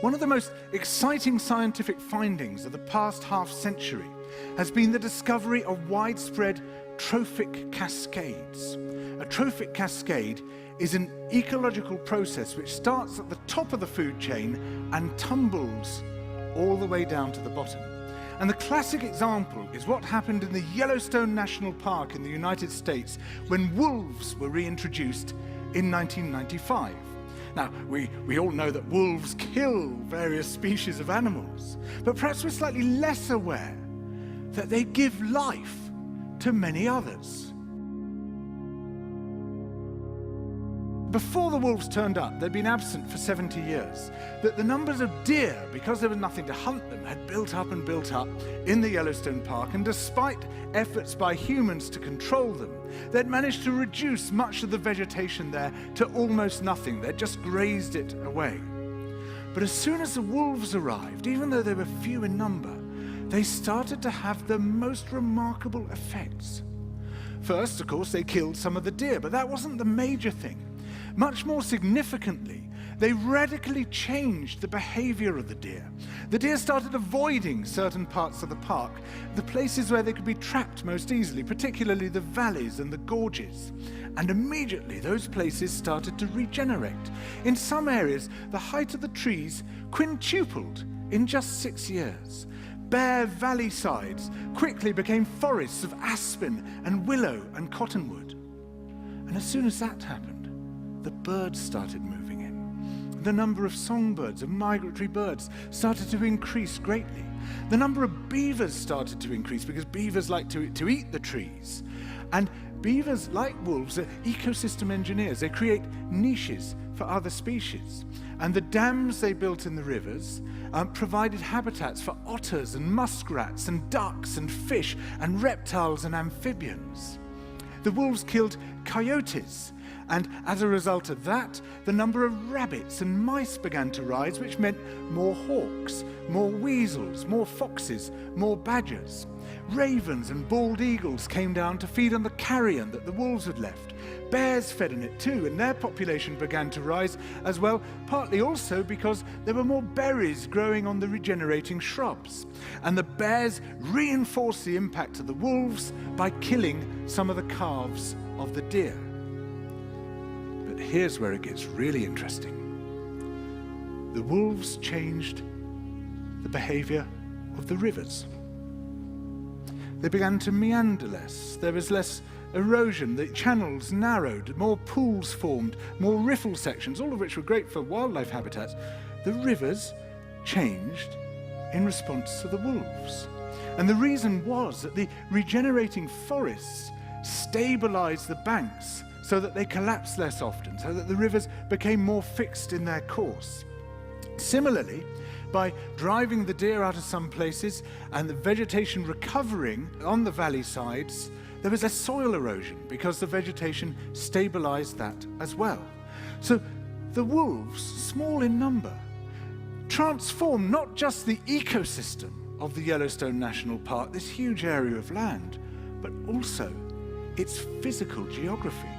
One of the most exciting scientific findings of the past half-century has been the discovery of widespread trophic cascades. A trophic cascade is an ecological process which starts at the top of the food chain and tumbles all the way down to the bottom. And the classic example is what happened in the Yellowstone National Park in the United States when wolves were reintroduced in 1995. Now, we all know that wolves kill various species of animals, but perhaps we're slightly less aware that they give life to many others. Before the wolves turned up, they'd been absent for 70 years. That the numbers of deer, because there was nothing to hunt them, had built up and built up in the Yellowstone Park, and despite efforts by humans to control them, they'd managed to reduce much of the vegetation there to almost nothing. They'd just grazed it away. But as soon as the wolves arrived, even though they were few in number, they started to have the most remarkable effects. First, of course, they killed some of the deer, but that wasn't the major thing. Much more significantly, they radically changed the behavior of the deer. The deer started avoiding certain parts of the park, the places where they could be trapped most easily, particularly the valleys and the gorges. And immediately those places started to regenerate. In some areas, the height of the trees quintupled in just 6 years. Bare valley sides quickly became forests of aspen and willow and cottonwood. And as soon as that happened, the birds started moving in. The number of songbirds, of migratory birds, started to increase greatly. The number of beavers started to increase because beavers like to eat the trees. And beavers, like wolves, are ecosystem engineers. They create niches for other species. And the dams they built in the rivers provided habitats for otters and muskrats and ducks and fish and reptiles and amphibians. The wolves killed coyotes, and as a result of that, the number of rabbits and mice began to rise, which meant more hawks, more weasels, more foxes, more badgers. Ravens and bald eagles came down to feed on the carrion that the wolves had left. Bears fed on it too, and their population began to rise as well, partly also because there were more berries growing on the regenerating shrubs. And the bears reinforced the impact of the wolves by killing some of the calves of the deer. But here's where it gets really interesting. The wolves changed the behavior of the rivers. They began to meander less. There was less erosion. The channels narrowed, more pools formed, more riffle sections, all of which were great for wildlife habitats. The rivers changed in response to the wolves. And the reason was that the regenerating forests stabilized the banks so that they collapsed less often, so that the rivers became more fixed in their course. Similarly, by driving the deer out of some places and the vegetation recovering on the valley sides, there was less soil erosion because the vegetation stabilized that as well. So the wolves, small in number, transformed not just the ecosystem of the Yellowstone National Park, this huge area of land, but also its physical geography.